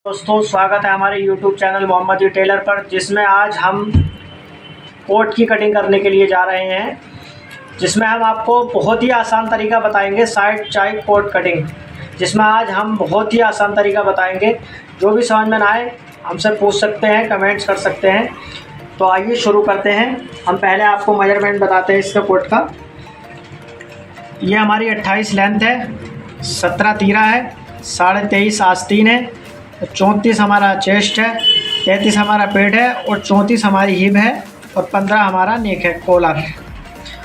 दोस्तों स्वागत है हमारे YouTube चैनल मोहम्मदी टेलर पर, जिसमें आज हम कोट की कटिंग करने के लिए जा रहे हैं। जिसमें हम आपको बहुत ही आसान तरीका बताएंगे, साइड चाइक कोट कटिंग, जिसमें आज हम बहुत ही आसान तरीका बताएंगे। जो भी समझ में ना आए हमसे पूछ सकते हैं, कमेंट्स कर सकते हैं। तो आइए शुरू करते हैं। हम पहले आपको मेजरमेंट बताते हैं इसका कोट का। ये हमारी 28 लेंथ है, 17 तीरा है, 23.5 आस्तीन है, 34 हमारा चेस्ट है, 33 हमारा पेट है और 34 हमारी हिप है और 15 हमारा नेक है, कॉलर है।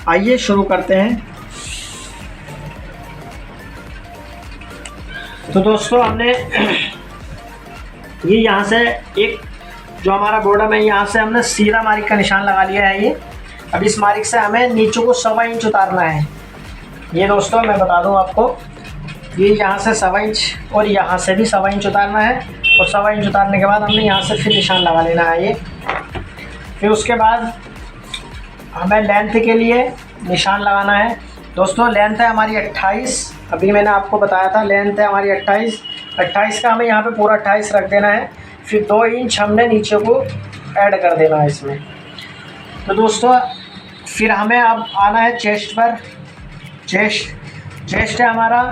आइए शुरू करते हैं। तो दोस्तों हमने ये यहाँ से एक जो हमारा बॉर्डर है, यहाँ से हमने सीधा मार्क का निशान लगा लिया है। ये अब इस मार्क से हमें नीचे को 1.25 इंच उतारना है। ये दोस्तों मैं बता दूं आपको, ये यहाँ से 1.25 इंच और यहाँ से भी 1.25 इंच उतारना है। और 1.25 इंच उतारने के बाद हमने यहाँ से फिर निशान लगा लेना है ये। फिर उसके बाद हमें लेंथ के लिए निशान लगाना है। दोस्तों लेंथ है हमारी 28, अभी मैंने आपको बताया था लेंथ है हमारी 28 का हमें यहाँ पे पूरा 28 रख देना है। फिर 2 इंच हमने नीचे को ऐड कर देना है इसमें। तो दोस्तों फिर हमें अब आना है चेस्ट पर। चेस्ट है हमारा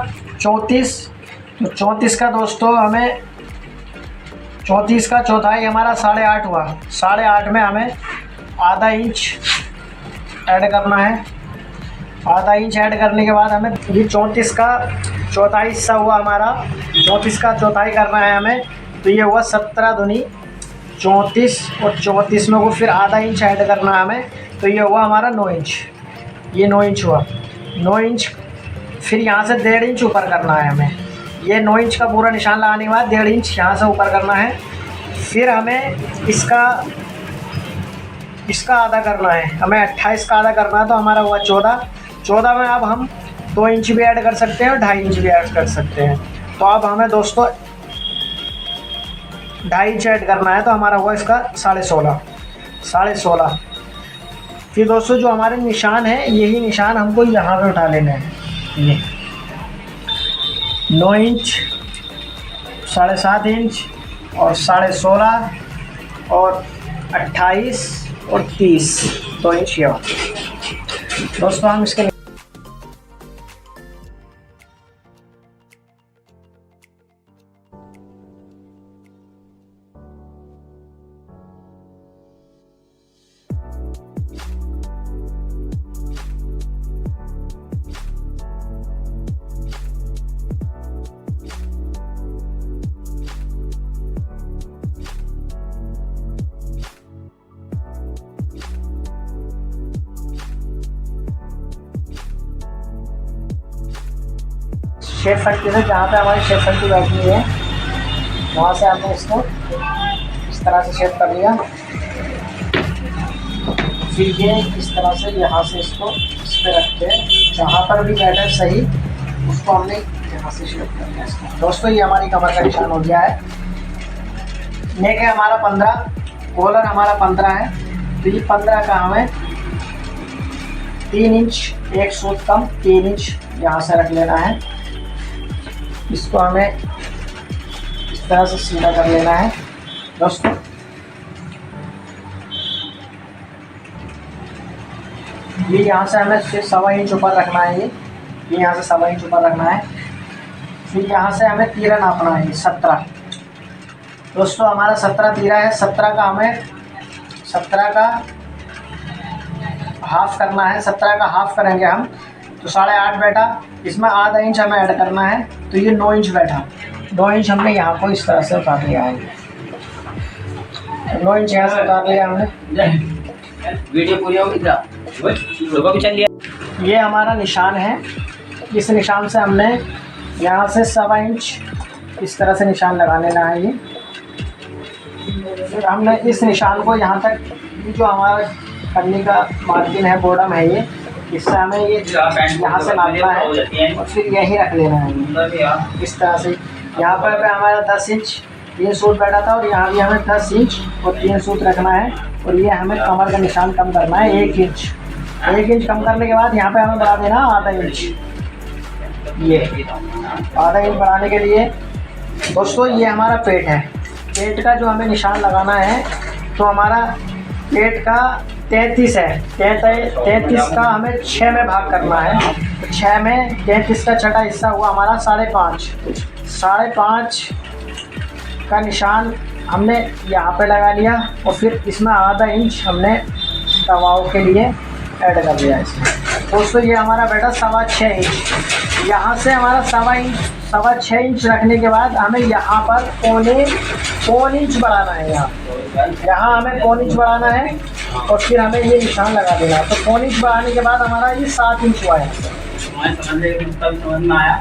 34, तो 34 का दोस्तों हमें 34 का चौथाई हमारा 8.5 हुआ। 8.5 में हमें आधा इंच ऐड करना है। आधा इंच ऐड करने के बाद हमें ये 34 का चौथाई हिस्सा हुआ हमारा, 34 का चौथाई करना है हमें। तो ये हुआ 17 दूनी 34 और 34 में को फिर आधा इंच ऐड करना है हमें। तो ये हुआ हमारा 9 इंच। ये 9 इंच हुआ। 9 इंच फिर यहाँ से 1.5 इंच ऊपर करना है हमें। ये 9 इंच का पूरा निशान लगाने के बाद 1.5 इंच यहाँ से ऊपर करना है। फिर हमें इसका आधा करना है। हमें 28 का आधा करना है, तो हमारा हुआ 14 में अब हम 2 इंच भी ऐड कर सकते हैं और 2.5 इंच भी ऐड कर सकते हैं। तो अब हमें दोस्तों 2.5 इंच ऐड करना है, तो हमारा हुआ इसका 16.5। फिर दोस्तों जो हमारे निशान है, यही निशान हमको यहाँ पे उठा लेना है। ये 9 इंच, 7.5 इंच और 16.5 और 28 और 30, 2 इंच ये दोस्तों हम इसके शेप फंटी से, जहाँ पे हमारी शेप फंटी बैठी हुई है, वहाँ से हमने इसको इस तरह से शेप कर लिया। फिर ये इस तरह से यहाँ से इसको इस पर रखते हैं, जहाँ पर भी बैठे सही उसको हमने यहाँ से शेप कर लिया इसको। दोस्तों ये हमारी कमर का निशान हो गया है। नेक है हमारा 15, कॉलर हमारा 15 है। तो ये 15 का हमें 3 इंच, एक सूत कम 3 इंच यहाँ से रख लेना है। इसको हमें इस तरह से सीधा कर लेना है दोस्तों। ये यहाँ से हमें सिर्फ 1.25 इंच ऊपर रखना है। ये यहाँ से 1.25 इंच ऊपर रखना है। फिर यहाँ से हमें तीरा नापना है 17। दोस्तों हमारा 17 तीरा है। 17 का हमें 17 का हाफ करना है। 17 का हाफ करेंगे हम, तो 8.5 बैठा। इसमें आधा इंच हमें ऐड करना है, तो ये 9 इंच बैठा। 9 इंच हमने यहाँ को इस तरह से उतार लिया है। 9 इंच यहाँ से उतार लिया हमने। वीडियो पूरी होगी क्या? भी चल लिया। ये हमारा निशान है। इस निशान से हमने यहाँ से 1.25 इंच इस तरह से निशान लगा लेना है। ये फिर हमने इस निशान को यहाँ तक, जो हमारा करने का मार्जिन है, बॉटम है, ये इससे हमें ये यहाँ से नापना है और फिर यहीं रख लेना है इस तरह से। यहाँ पर हमारा 10 इंच 3 सूत बैठा था और यहाँ भी हमें 10 इंच और 3 सूत रखना है। और ये हमें कमर का निशान कम करना है 1 इंच। 1 इंच कम करने के बाद यहाँ पे हमें बढ़ा देना आधा इंच। ये आधा इंच बढ़ाने के लिए दोस्तों ये हमारा पेट है। पेट का जो हमें निशान लगाना है, तो हमारा पेट का 33 है, 33 का हमें 6 में भाग करना है। तो 6 में 33 का छठा हिस्सा हुआ हमारा 5.5 का निशान हमने यहाँ पे लगा लिया, और फिर इसमें आधा इंच हमने दबाव के लिए ऐड कर दिया इसमें। दोस्तों ये हमारा बैठा 6.25 इंच। यहाँ से हमारा 6.25 इंच रखने के बाद हमें यहाँ पर पौने इंच बढ़ाना है। यहाँ हमें पौने इंच बढ़ाना है, और फिर हमें ये निशान लगा देना है। तो पौने इंच बढ़ाने के बाद हमारा ये 7 इंच हुआ है। समझ में आया।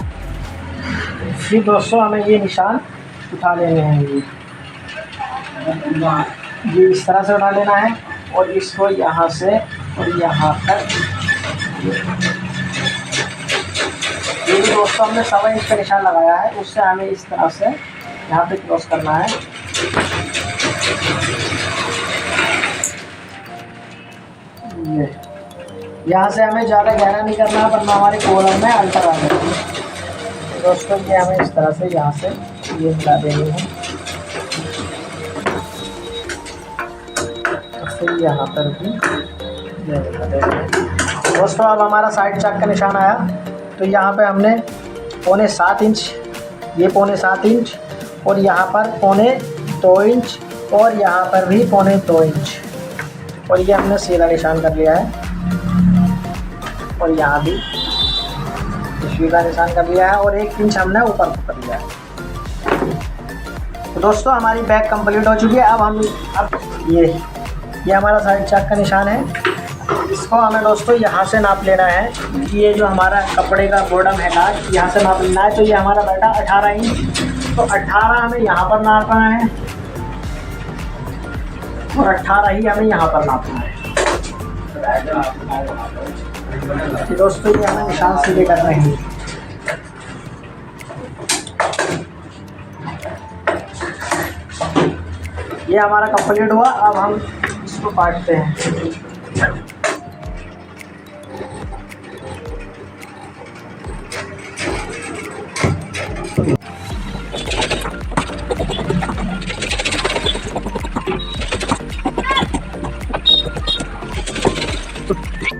फिर दोस्तों हमें ये निशान उठा लेने हैं। ये इस तरह से उठा लेना है, और इसको यहाँ से और यहाँ तक, ये भी दोस्तों हमने 7 इंच का निशान लगाया है, उससे हमें इस तरह से यहाँ पे क्रॉस करना है। ये यहाँ से हमें ज़्यादा गहरा नहीं करना है, वरना हमारे कॉलम में अल्टर आ जाएगी। दोस्तों ये हमें इस तरह से यहाँ से ये मिला देनी है, फिर यहाँ पर भी ये मिला देनी है। दोस्तों अब हमारा साइड चाक का निशान आया, तो यहाँ पे हमने 7.25 इंच, ये 7.25 इंच, और यहाँ पर 2.25 इंच, और यहाँ पर भी 2.25 इंच, और ये हमने सीधा निशान कर लिया है। और यहाँ भी सीधा निशान कर लिया है, और 1 इंच हमने ऊपर कर लिया है। तो दोस्तों हमारी बैक कंप्लीट हो चुकी है। अब ये हमारा साइड चाक का निशान है, इसको हमें दोस्तों यहाँ से नाप लेना है। ये जो हमारा कपड़े का बॉर्डर है काट, यहाँ से नाप लेना है। तो ये हमारा बैठा 18 इंच, तो 18 हमें यहाँ पर नापना है, और 18 ही हमें यहाँ पर नापना है। दोस्तों ये हमें निशान सीधे करने हैं। ये हमारा कंप्लीट हुआ। अब हम इसको काटते हैं।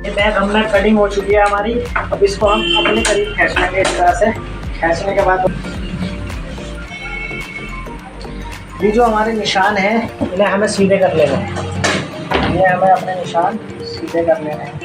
ये बैग हमने कटिंग हो चुकी है हमारी। अब इसको हम अपने करीब खींच लेंगे। इस तरह से खींचने के बाद ये जो हमारे निशान है, इन्हें हमें सीधे कर लेना है। ये हमें अपने निशान सीधे कर लेने हैं।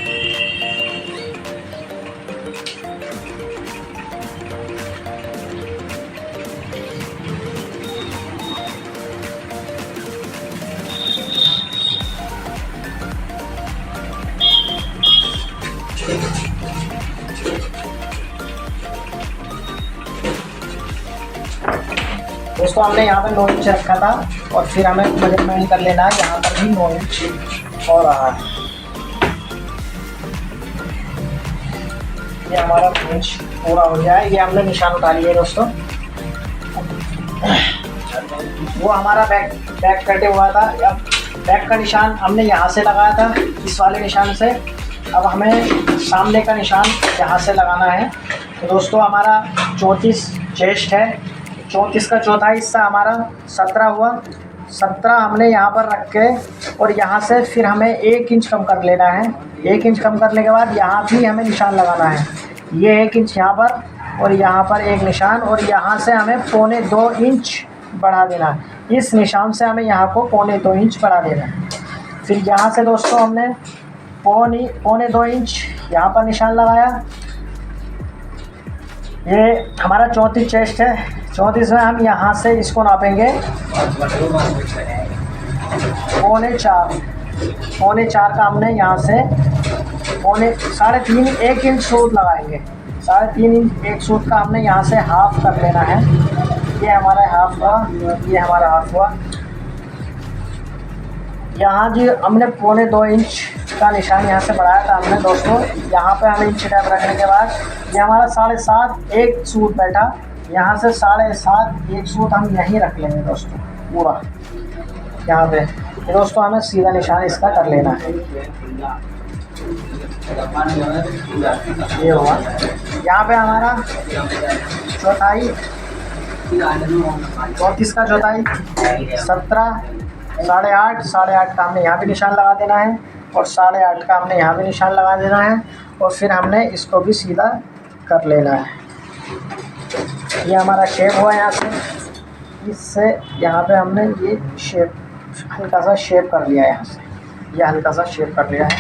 दोस्तों हमने यहाँ पर 9 इंच रखा था, और फिर हमें मेजरमेंट कर लेना है। यहाँ पर भी 9 इंच हो रहा है। ये हमारा 9 इंच पूरा हो गया है। ये हमने निशान उठा लिया है दोस्तों। वो हमारा बैक कटे हुआ था। अब बैक का निशान हमने यहाँ से लगाया था, इस वाले निशान से। अब हमें सामने का निशान यहाँ से लगाना है। तो दोस्तों हमारा 34 चेस्ट है, 34 का चौथा हिस्सा हमारा 17 हुआ। 17 हमने यहाँ पर रख के, और यहाँ से फिर हमें 1 इंच कम कर लेना है। 1 इंच कम करने के बाद यहाँ भी हमें निशान लगाना है। ये 1 इंच यहाँ पर, और यहाँ पर एक निशान, और यहाँ से हमें 2.25 इंच बढ़ा देना है। इस निशान से हमें यहाँ को 2.25 इंच बढ़ा देना है। फिर यहाँ से दोस्तों हमने 2.25 इंच यहाँ पर निशान लगाया। ये हमारा 34 चेस्ट है। 34 में हम यहाँ से इसको नापेंगे 4.25 का हमने यहाँ से 3.5 1 इंच सूट लगाएंगे। 3.5 इंच एक सूट का हमने यहाँ से हाफ कर लेना है। ये हमारा हाफ हुआ, ये हमारा हाफ हुआ। यहाँ जी हमने 2.25 इंच का निशान यहाँ से बढ़ाया था हमने दोस्तों। यहाँ पे हमें इंच टैप रखने के बाद ये हमारा 7.5 एक सूट बैठा। यहाँ से 7.5 एक सूट हम यहीं रख लेंगे दोस्तों पूरा यहाँ पे। ये दोस्तों हमें सीधा निशान इसका कर लेना है। ये हुआ। यहाँ पे हमारा चौथाई 34 का चौथाई 17, 8.5, 8.5 का हमने यहाँ भी निशान लगा देना है और 8.5 का हमने यहाँ भी निशान लगा देना है और फिर हमने इसको भी सीधा कर लेना है। ये हमारा शेप हुआ यहाँ से, इससे यहाँ पे हमने ये शेप हल्का सा शेप कर लिया है, यहाँ से ये हल्का सा शेप कर लिया है।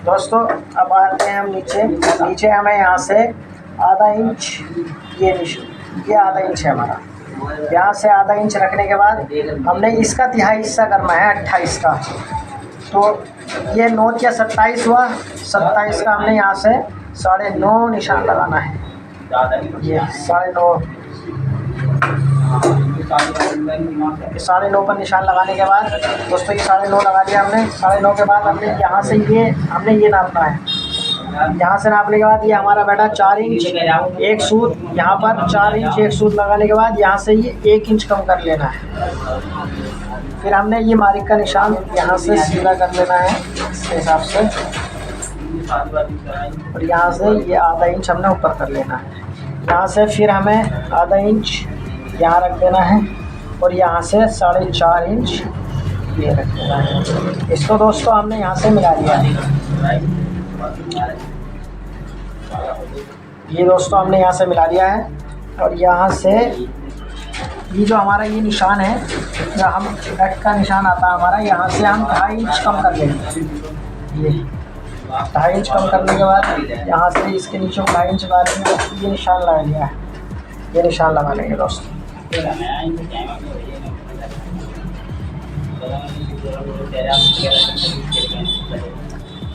दोस्तों अब आते हैं हम नीचे हमें यहाँ से आधा इंच ये आधा इंच है हमारा, यहाँ से आधा इंच रखने के बाद हमने इसका तिहाई हिस्सा करना है 28 का, तो ये 9 या 27 हुआ, 27 का हमने यहाँ से 9.5 निशान लगाना है। ये 9.5 पर निशान लगाने के बाद दोस्तों ये 9.5 लगा लिया हमने। 9.5 के बाद हमने यहाँ से ये नापना है, यहाँ से नापने के बाद ये हमारा बैठा 4 इंच एक सूत, यहाँ पर 4 इंच एक सूत लगाने के बाद यहाँ से ये 1 इंच कम कर लेना है। फिर हमने ये मार्क का निशान यहाँ से सीधा कर लेना है इस हिसाब से, और यहाँ से ये आधा इंच हमने ऊपर कर लेना है। यहाँ से फिर हमें आधा इंच यहाँ रख देना है और यहाँ से 4.5 इंच ये रख देना है। इसको दोस्तों हमने यहाँ से मिला लिया है, ये दोस्तों हमने यहाँ से मिला लिया है। और यहाँ से ये जो हमारा ये निशान है, जो हम गट का निशान आता है हमारा, यहाँ से हम 2.5 इंच कम कर लेंगे। ये 2.5 इंच कम करने के बाद यहाँ से इसके नीचे 2.5 इंच डालेंगे, ये निशान लगा लिया है, ये निशान लगा लेंगे दोस्तों।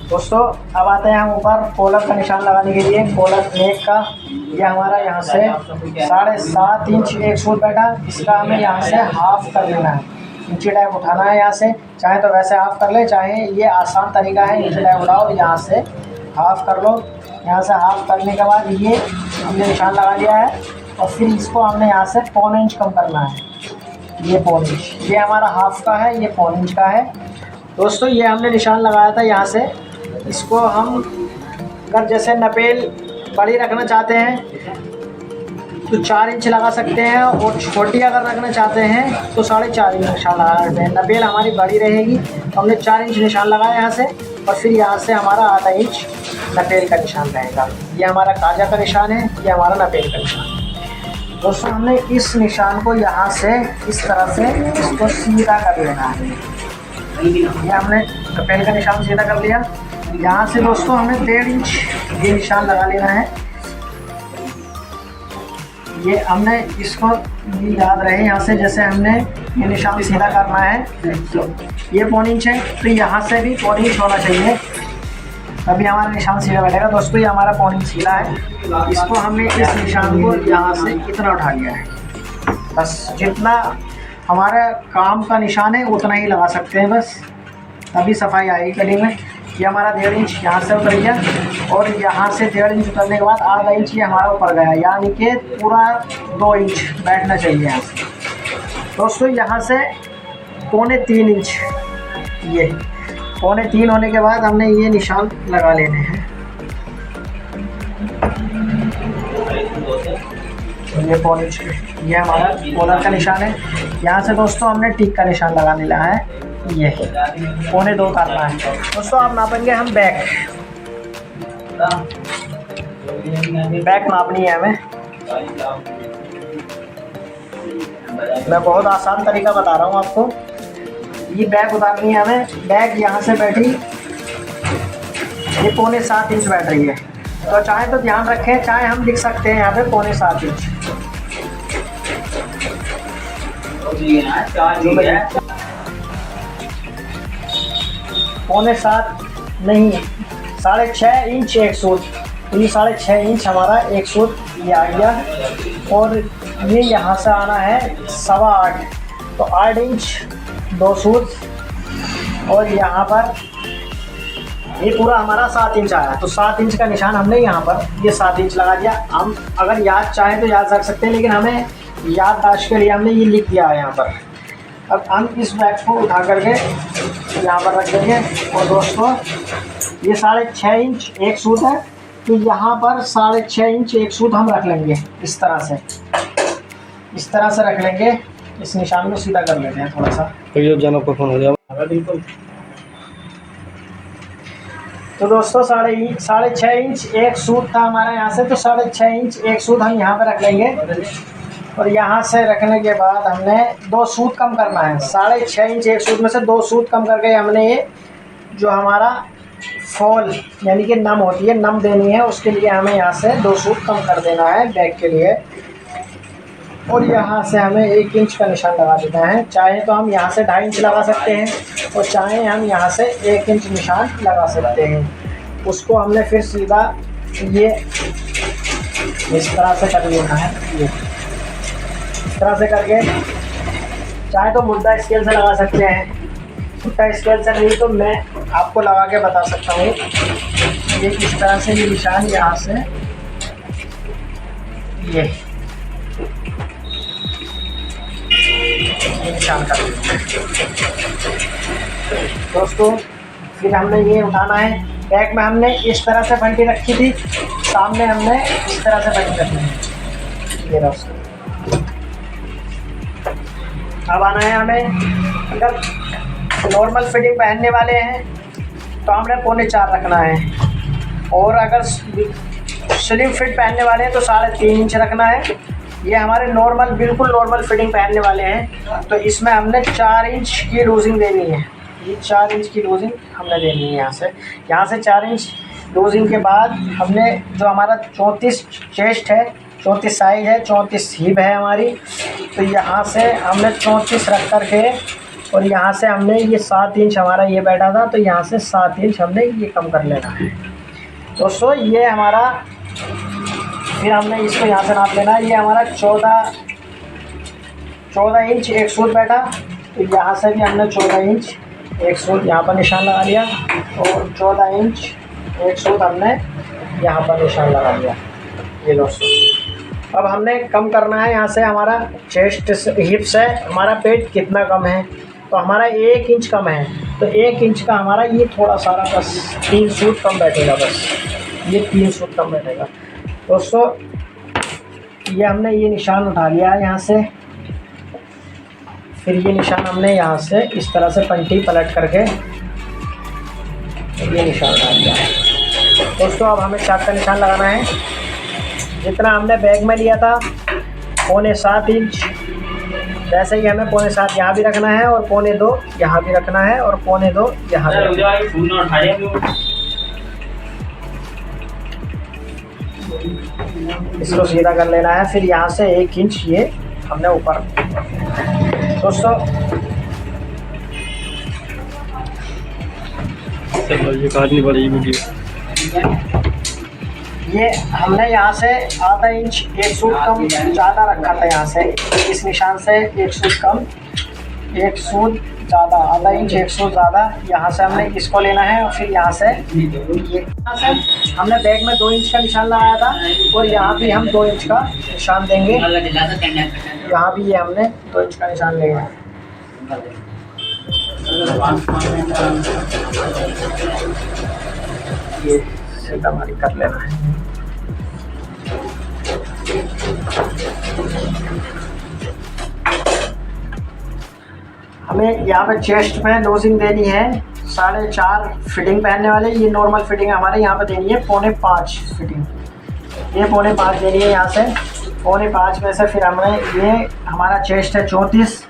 दोस्तों अब आते हैं हम ऊपर कॉलर का निशान लगाने के लिए। कॉलर नेक का ये हमारा यहाँ से 7.5 इंच एक सूत बैठा, इसका हमें यहाँ से हाफ कर लेना है, नीचे टाइप उठाना है यहाँ से, चाहे तो वैसे हाफ कर ले, चाहे ये आसान तरीका है नीचे टाइप उठाओ और यहाँ से हाफ कर लो। यहाँ से हाफ करने के बाद ये हमने निशान लगा लिया है और फिर इसको हमने यहाँ से 1.25 इंच कम करना है, ये 1.25 इंच, ये हमारा हाफ का है, ये 1.25 इंच का है। दोस्तों ये हमने निशान लगाया था यहाँ से, इसको हम अगर जैसे नपेल बड़ी रखना चाहते हैं तो 4 इंच लगा सकते हैं, और छोटी अगर रखना चाहते हैं तो 4.5 इंच निशान लगा सकते हैं। नपेल हमारी बड़ी रहेगी तो हमने 4 इंच निशान लगाया यहाँ से, और फिर यहाँ से हमारा आधा इंच नपेल का निशान रहेगा। ये हमारा काजा का निशान है, ये हमारा नपेल का निशान है। दोस्तों हमने इस निशान को यहाँ से इस तरह से इसको सीधा कर लेना है। ये हमने नपेल का निशान सीधा कर लिया। यहाँ से दोस्तों हमें 1.5 इंच ये निशान लगा लेना है। ये हमने इसको याद रहे, यहाँ से जैसे हमने ये निशान सीधा करना है, तो ये 1.25 इंच है, तो यहाँ से भी 1.25 इंच होना चाहिए, तभी हमारा निशान सीधा बैठेगा। दोस्तों ये हमारा 1.25 इंच सीधा है, इसको हमने इस निशान को यहाँ से इतना उठा लिया है, बस जितना हमारा काम का निशान है उतना ही लगा सकते हैं, बस तभी सफाई आएगी कटिंग में। ये हमारा 1.5 इंच यहाँ से उतर गया, और यहाँ से 1.5 इंच उतरने के बाद आधा इंच ये हमारा ऊपर गया, यानी कि पूरा 2 इंच बैठना चाहिए यहाँ से। दोस्तों यहाँ से 2.25 इंच, ये 2.25 होने के बाद हमने ये निशान लगा लेने हैं। ये 1.25 इंच, ये हमारा कॉलर का निशान है। यहाँ से दोस्तों हमने टिक का निशान लगाने लगा है, ये 2.25 उतारना है। दोस्तों आप नापेंगे हम बैक नापनी है हमें। मैं बहुत आसान तरीका बता रहा हूँ आपको, ये बैक उतारनी है हमें। बैक यहाँ से बैठी, ये 7.25 इंच बैठ रही है, तो चाहे तो ध्यान रखें, चाहे हम लिख सकते हैं यहाँ पे 7.25 इंच। 7.25 नहीं, 6.5 इंच एक सूत, तो ये 6.5 इंच हमारा एक सूत ये आ गया, और ये यहाँ से आना है 8.25, तो 8 इंच 2 सूत, और यहाँ पर ये पूरा हमारा 7 इंच आया, तो 7 इंच का निशान हमने यहाँ पर ये 7 इंच लगा दिया। हम अगर याद चाहें तो याद रख सकते हैं, लेकिन हमें याददाश्त के लिए हमने ये लिख दिया है यहाँ पर। अब हम इस बैग को उठा करके यहाँ पर रख देंगे, और दोस्तों ये 6.5 इंच एक सूत है, तो यहाँ पर 6.5 इंच एक सूत हम रख लेंगे। इस तरह से रख लेंगे। इस निशान को सीधा कर लेते हैं थोड़ा सा। तो ये जनों को फोन हो जाएगा बिल्कुल। तो दोस्तों 6.5 इंच एक सूत था हमारा यहाँ से, तो 6.5 इंच एक सूत हम यहाँ पे रख लेंगे। और यहाँ से रखने के बाद हमने 2 सूत कम करना है। 6.5 इंच एक सूत में से 2 सूत कम करके हमने ये जो हमारा फॉल यानी कि नम होती है, नम देनी है, उसके लिए हमें यहाँ से 2 सूत कम कर देना है बैक के लिए। और यहाँ से हमें 1 इंच का निशान लगा देना है। चाहे तो हम यहाँ से 2.5 इंच लगा सकते हैं और चाहे हम यहाँ से 1 इंच निशान लगा सकते हैं। उसको हमने फिर सीधा ये इस तरह से कर लेना है। ये इस तरह से करके चाहे तो मुद्दा स्केल से लगा सकते हैं। मुद्दा स्केल से नहीं तो मैं आपको लगा के बता सकता हूँ। ये इस तरह से ये निशान यहाँ से ये निशान कर दोस्तों। फिर हमने ये उठाना है। बैक में हमने इस तरह से फंटी रखी थी, सामने हमने इस तरह से फंटी रखी है। ये दोस्तों अब आना है हमें, अगर नॉर्मल फिटिंग पहनने वाले हैं तो हमने 3.25 रखना है, और अगर स्लिम फिट पहनने वाले हैं तो 3.5 इंच रखना है। ये हमारे नॉर्मल बिल्कुल नॉर्मल फिटिंग पहनने वाले हैं, तो इसमें हमने 4 इंच की लूजिंग देनी है। ये 4 इंच की लूजिंग हमने देनी है। यहाँ से 4 इंच लूजिंग के बाद हमने जो हमारा 34 चेस्ट है, 34 साइज है, 34 हिप है हमारी, तो यहाँ से हमने 34 रख कर के, और यहाँ से हमने ये 7 इंच हमारा ये बैठा था, तो यहाँ से 7 इंच हमने ये कम कर लेना है दोस्तों। ये हमारा, फिर हमने इसको यहाँ से नाप लेना है। ये हमारा 14 इंच एक सूत बैठा, तो यहाँ से भी हमने 14 इंच एक सूत यहाँ पर निशान लगा लिया, और 14 इंच एक सूत हमने यहाँ पर निशान लगा लिया। ये दोस्तों अब हमने कम करना है यहाँ से हमारा चेस्ट हिप से हमारा पेट कितना कम है, तो हमारा 1 इंच कम है, तो 1 इंच का हमारा ये थोड़ा सारा बस 3 सूत कम बैठेगा, बस ये 3 सूत कम बैठेगा दोस्तों। ये हमने ये निशान उठा लिया है यहाँ से। फिर ये निशान हमने यहाँ से इस तरह से पंटी पलट करके ये निशान उठा लिया है दोस्तों। अब हमें चाक का निशान लगाना है। जितना हमने बैग में लिया था 7.25 इंच, वैसे ही हमें 7.25 यहाँ भी रखना है, और 2.25 यहाँ भी रखना है, और 2.25 यहाँ भी। इसको सीधा कर लेना है। फिर यहाँ से 1 इंच ये हमने ऊपर दोस्तों। ये काटनी पड़ेगी वीडियो। ये हमने यहाँ से ½ इंच एक सूत कम ज़्यादा रखा था। यहाँ से इस निशान से 1 सूत कम, 1 सूत ज़्यादा, ½ इंच एक सूत ज़्यादा। यहाँ से हमने इसको लेना है, और फिर यहाँ से ये हमने बैग में 2 इंच का निशान लगाया था, और यहाँ भी हम 2 इंच का निशान देंगे। यहाँ भी ये हमने 2 इंच का निशान लेंगे। ये सीधा हमारी कर लेना है। हमें यहाँ पे चेस्ट में लूजिंग देनी है 4.5 फिटिंग पहनने वाले। ये नॉर्मल फिटिंग हमारे यहाँ पे देनी है 4.25 फिटिंग। ये 4.25 देनी है यहाँ से। 4.25 में से फिर हमने ये हमारा चेस्ट है 34,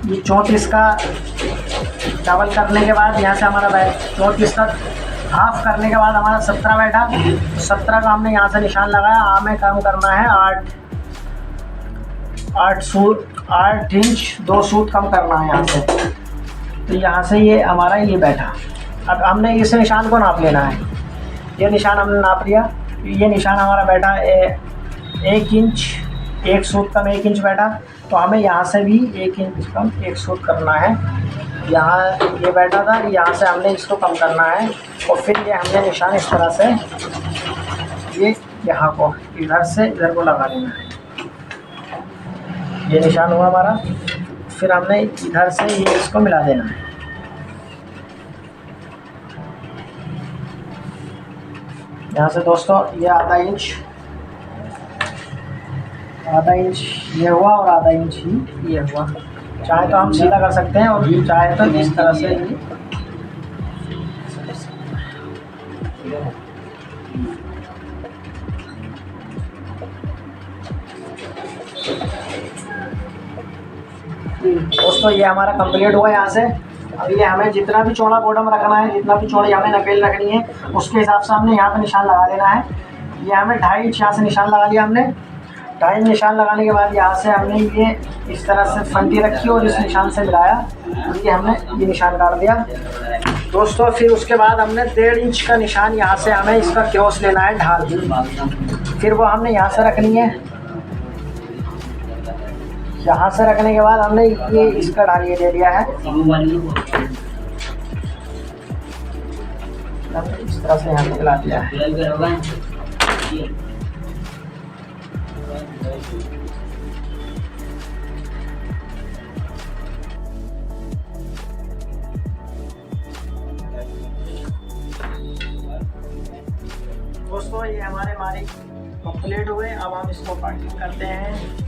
ये 34 का डबल करने के बाद यहाँ से हमारा बैठ 34 का हाफ करने के बाद हमारा 17 बैठा। 17 का हमने यहाँ से निशान लगाया। हमें कम करना है 8 इंच 2 सूत कम करना है यहाँ से। तो यहाँ से ये हमारा ये बैठा। अब हमने इस निशान को नाप लेना है। ये निशान हमने नाप लिया। ये निशान हमारा बैठा 1 इंच एक सूत कम 1 इंच बैठा। तो हमें यहाँ से भी 1 इंच कम 1 सूत करना है। यहाँ ये बैठा था, यहाँ से हमने इसको कम करना है। और फिर ये हमने निशान इस तरह से ये यहाँ को इधर से इधर को लगा लेना है। ये निशान हुआ हमारा। फिर हमने इधर से ये इसको मिला देना है। यहाँ से दोस्तों ये आधा इंच ये हुआ और आधा इंच ही ये हुआ। चाहे तो हम सीधा कर सकते हैं और चाहे तो इस तरह से ही। दोस्तों ये हमारा कंप्लीट हुआ यहाँ से। अब ये हमें जितना भी चौड़ा बॉटम रखना है, जितना भी चौड़ी हमें नकेल रखनी है, उसके हिसाब से हमने यहाँ पे निशान लगा लेना है। ये हमें 2.5 इंच यहाँ से निशान लगा लिया हमने। 2.5 इंच निशान लगाने के बाद यहाँ से हमने ये इस तरह से फंटी रखी और इस निशान से मिलाया, ये हमने ये निशान काट दिया दोस्तों। फिर उसके बाद हमने 1.5 इंच का निशान यहाँ से हमें इसका क्रॉस लेना है ढाल, फिर वो हमने यहाँ से रखनी है। यहाँ से रखने के बाद हमने ये इसका ढाल ये दे दिया है, इस तरह से यहाँ पे मिला दिया है। दोस्तों ये हमारे मालिक कंप्लीट हुए। अब हम इसको पार्टिंग करते हैं।